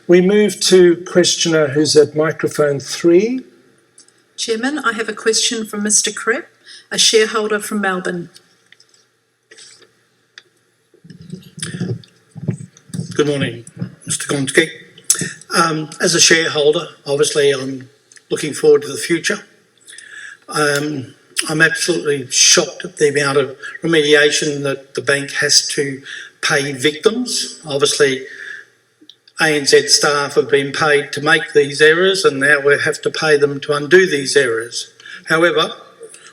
We move to questioner who's at microphone 3. Chairman, I have a question from Mr. Krepp, a shareholder from Melbourne. Good morning, Mr. Gonski. As a shareholder, obviously I'm looking forward to the future. I'm absolutely shocked at the amount of remediation that the bank has to pay victims. Obviously, ANZ staff have been paid to make these errors and now we have to pay them to undo these errors. However,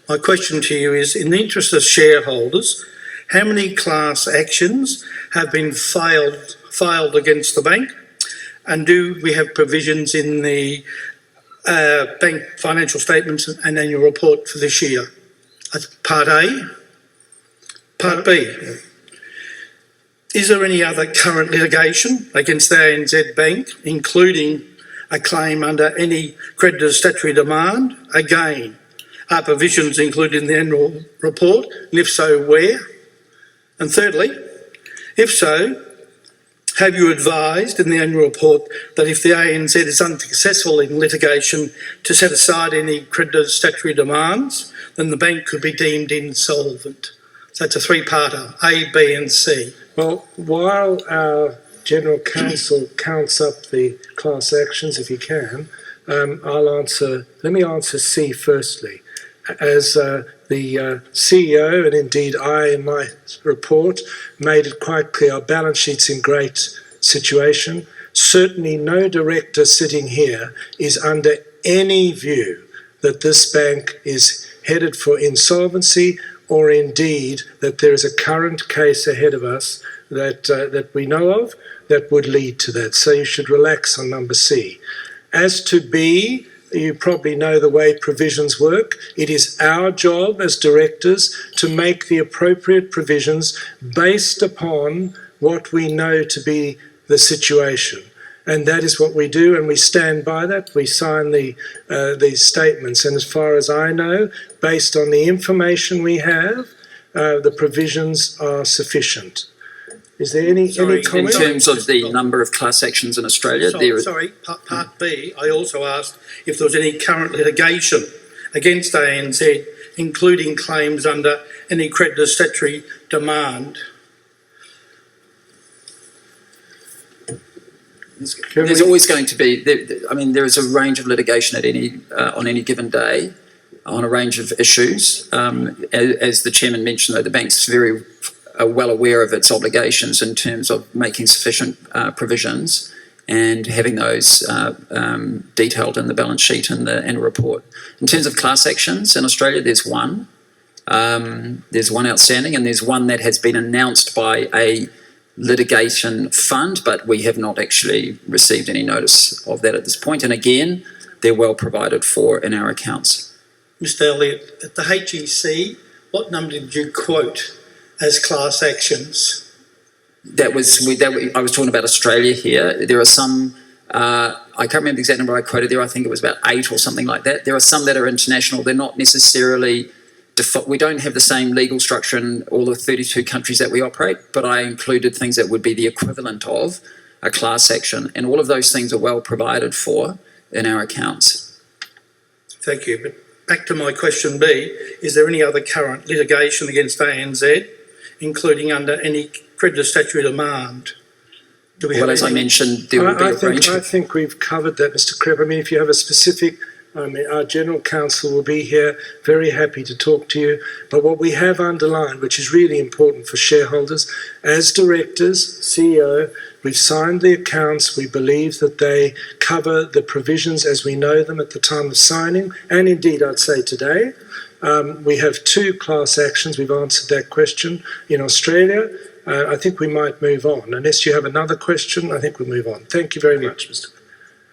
my question to you is, in the interest of shareholders, how many class actions have been filed against the bank? And do we have provisions in the bank financial statements and annual report for this year? That's part A. Part B. Is there any other current litigation against the ANZ Bank, including a claim under any creditor's statutory demand? Again, are provisions included in the annual report? And if so, where? And thirdly, if so, have you advised in the annual report that if the ANZ is unsuccessful in litigation to set aside any creditor's statutory demands, then the bank could be deemed insolvent? So it's a three-parter, A, B and C. Well, while our General Counsel counts up the class actions, if he can, let me answer C firstly. As the CEO, and indeed I in my report, made it quite clear, our balance sheet's in great situation. Certainly no director sitting here is under any view that this bank is headed for insolvency, or indeed that there is a current case ahead of us that we know of that would lead to that. So you should relax on number C. As to B, you probably know the way provisions work. It is our job as directors to make the appropriate provisions based upon what we know to be the situation. And that is what we do, and we stand by that. We sign these statements. And as far as I know, based on the information we have, the provisions are sufficient. Is there any comment? In terms of the number of class actions in Australia? Part B, I also asked if there was any current litigation against ANZ, including claims under any creditor's statutory demand. There's always going to be, there is a range of litigation at on any given day on a range of issues. As the Chairman mentioned, though, the bank's very well aware of its obligations in terms of making sufficient provisions and having those detailed in the balance sheet and the annual report. In terms of class actions in Australia, there's one. There's one outstanding, and there's one that has been announced by a litigation fund, but we have not actually received any notice of that at this point. And again, they're well provided for in our accounts. Mr. Elliott, at the HEC, what number did you quote as class actions? I was talking about Australia here. There are some, I can't remember the exact number I quoted there. I think it was about 8 or something like that. There are some that are international. They're not necessarily, we don't have the same legal structure in all the 32 countries that we operate, but I included things that would be the equivalent of a class action. And all of those things are well provided for in our accounts. Thank you. But back to my question B, is there any other current litigation against ANZ, including under any creditor statutory demand? As I mentioned, there will be a range. I think we've covered that, Mr. Krepp. I mean, if you have a specific, our General Counsel will be here, very happy to talk to you. But what we have underlined, which is really important for shareholders, as directors, CEO, we've signed the accounts. We believe that they cover the provisions as we know them at the time of signing, and indeed, I'd say today. We have 2 class actions. We've answered that question in Australia. I think we might move on. Unless you have another question, I think we'll move on. Thank you very much, Mr.